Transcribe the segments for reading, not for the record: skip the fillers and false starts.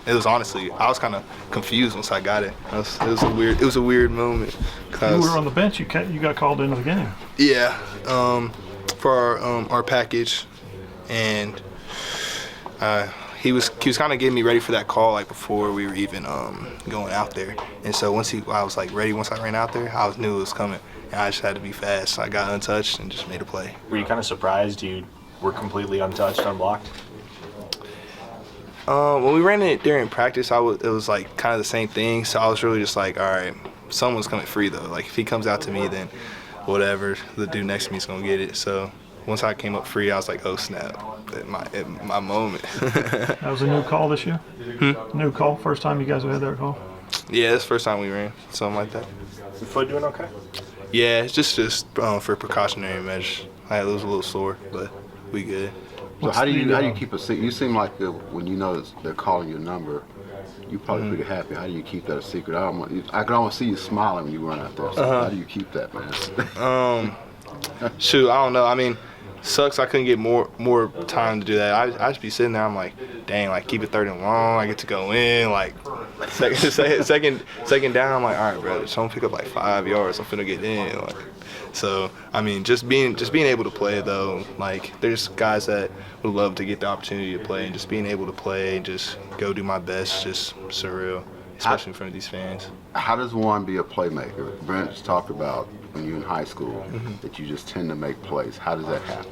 it was honestly, I was kind of confused once I got it. It was a weird moment. You were on the bench. You got called into the game. Yeah, for our package, and he was kind of getting me ready for that call like before we were even going out there. And so I was like ready. Once I ran out there, I knew it was coming, and I just had to be fast. So I got untouched and just made a play. Were you kind of surprised you were completely untouched, unblocked? When we ran it during practice, it was like kind of the same thing. So I was really just like, all right, someone's coming free though. Like if he comes out to me, then whatever, the dude next to me is gonna get it. So once I came up free, I was like, oh snap, at my moment. That was a new call this year? New call? First time you guys have had that call? Yeah, it's the first time we ran, something like that. Your foot doing okay? Yeah, it's just for precautionary measures. I was a little sore, but we good. So how do you keep a secret? You seem like when you know they're calling your number, you're probably pretty happy. How do you keep that a secret? I can almost see you smiling when you run out there. So how do you keep that, man? Shoot, I don't know. I mean, sucks I couldn't get more time to do that. I just be sitting there. I'm like, dang, like keep it 3rd and long. I get to go in. Like second down. I'm like, all right, bro. Someone pick up like 5 yards. I'm finna get in. Like, so I mean, just being able to play though. Like there's guys that would love to get the opportunity to play, and just being able to play and just go do my best, just surreal, especially in front of these fans. How does one be a playmaker? Brent's talked about when you're in high school that you just tend to make plays. How does that happen?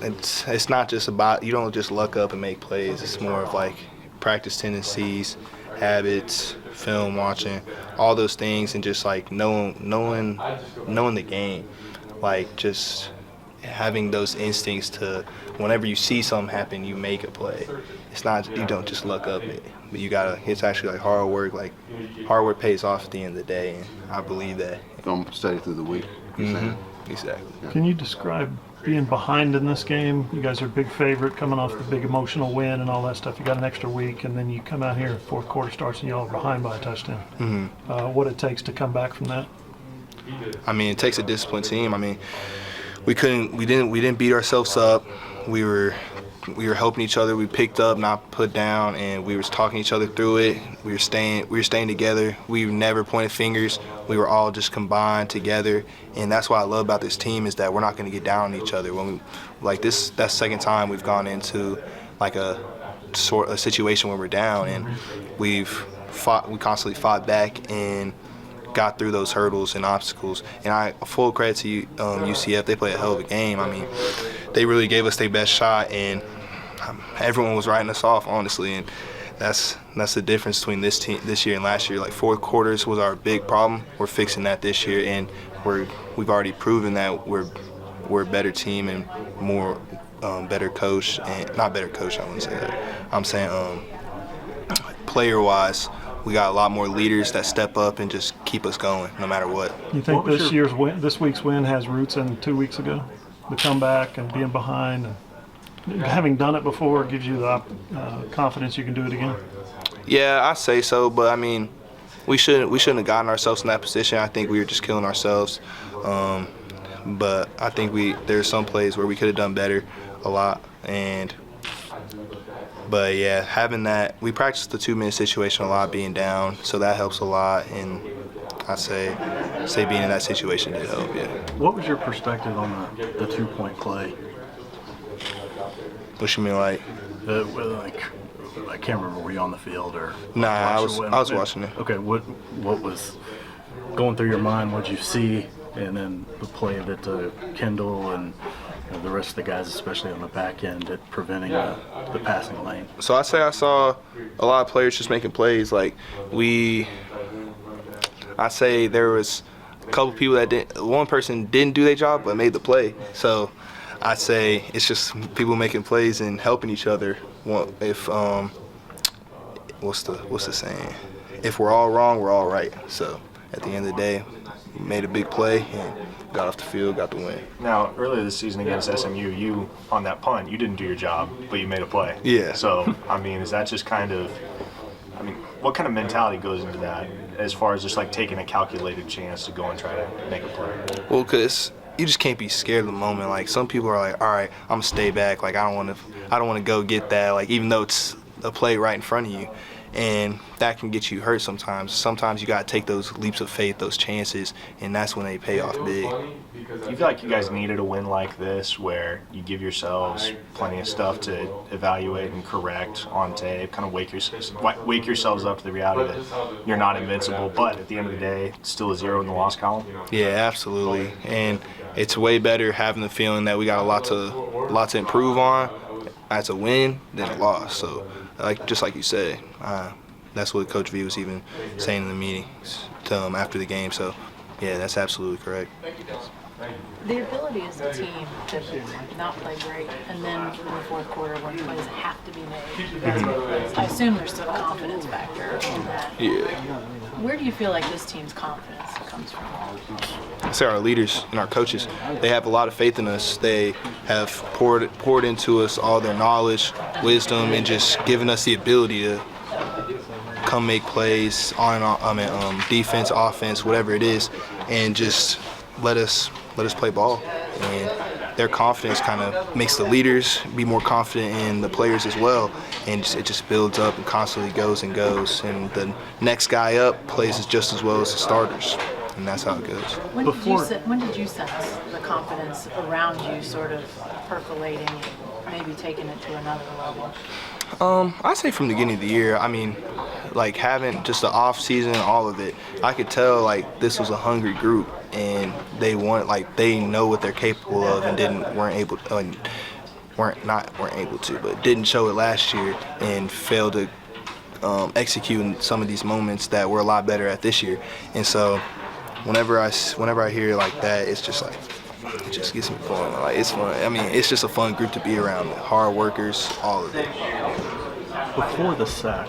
It's not just about, you don't just luck up and make plays. It's more of like practice tendencies, habits, film watching, all those things, and just like knowing the game, like just having those instincts to whenever you see something happen, you make a play. It's not, you don't just luck up it, but you gotta. It's actually like hard work. Like hard work pays off at the end of the day, and I believe that. Don't study through the week. Exactly. Yeah. Can you describe being behind in this game? You guys are a big favorite, coming off the big emotional win and all that stuff. You got an extra week, and then you come out here, 4th quarter starts, and y'all are behind by a touchdown. What it takes to come back from that? I mean, it takes a disciplined team. I mean, we didn't beat ourselves up. We were helping each other. We picked up, not put down, and we were talking each other through it. We were staying together. We never pointed fingers. We were all just combined together, and that's what I love about this team is that we're not going to get down on each other. When that's the second time we've gone into like a situation where we're down, and we constantly fought back and got through those hurdles and obstacles. And full credit to UCF. They played a hell of a game. I mean, they really gave us their best shot, and everyone was writing us off, honestly. And that's the difference between this year and last year. Like 4th quarters was our big problem. We're fixing that this year, and we've already proven that we're a better team and more better coach, and not better coach. I wouldn't say that. I'm saying player-wise, we got a lot more leaders that step up and just keep us going no matter what. You think this week's win has roots in 2 weeks ago? The comeback and being behind, and having done it before gives you the confidence you can do it again? Yeah, I say so, but I mean, we shouldn't have gotten ourselves in that position. I think we were just killing ourselves. But I think there's some plays where we could have done better a lot. But yeah, having that, we practiced the 2-minute situation a lot, being down, so that helps a lot. And I say being in that situation did help. Yeah. What was your perspective on the 2-point play? What you mean, like? I can't remember. Were you on the field or? Nah, I was watching it. Okay, what was going through your mind? What did you see? And then the play that Kendall and the rest of the guys, especially on the back end, at preventing the passing lane. So I saw a lot of players just making plays. Like I say there was a couple people that one person didn't do their job but made the play. So I say it's just people making plays and helping each other. If what's the saying? If we're all wrong, we're all right. So at the end of the day, we made a big play and got off the field, got the win. Now, earlier this season against SMU, you, on that punt, you didn't do your job, but you made a play. Yeah. So, I mean, is that just kind of, what kind of mentality goes into that as far as just like taking a calculated chance to go and try to make a play? Well, because you just can't be scared of the moment. Like some people are like, all right, I'm gonna stay back. Like I don't want to go get that. Like even though it's a play right in front of you, and that can get you hurt sometimes. Sometimes you got to take those leaps of faith, those chances, and that's when they pay off big. Do you feel like you guys needed a win like this where you give yourselves plenty of stuff to evaluate and correct on tape, kind of wake yourselves up to the reality that you're not invincible, but at the end of the day, it's still a 0 in the loss column? Yeah, absolutely. And it's way better having the feeling that we got a lot to improve on as a win than a loss. So, just like you said, that's what Coach V was even saying in the meetings after the game. So, yeah, that's absolutely correct. The ability as a team to not play great, and then in the fourth quarter when plays have to be made, you guys make plays. I assume there's still a confidence factor in that. Yeah. Where do you feel like this team's confidence comes from? I say our leaders and our coaches, they have a lot of faith in us. They have poured into us all their knowledge, wisdom, and just given us the ability to come make plays on defense, offense, whatever it is, and just let us play ball. And their confidence kind of makes the leaders be more confident in the players as well, and it just builds up and constantly goes and goes. And the next guy up plays just as well as the starters, and that's how it goes. When did you sense the confidence around you sort of percolating, maybe taking it to another level? I'd say from the beginning of the year. I mean, like having just the off season, all of it, I could tell like this was a hungry group, and they know what they're capable of, and weren't able to, but didn't show it last year and failed to execute in some of these moments that we're a lot better at this year. And so, whenever I hear like that, it's just like, it just gets me going. Like, it's fun. I mean, it's just a fun group to be around. Hard workers, all of it. Before the sack,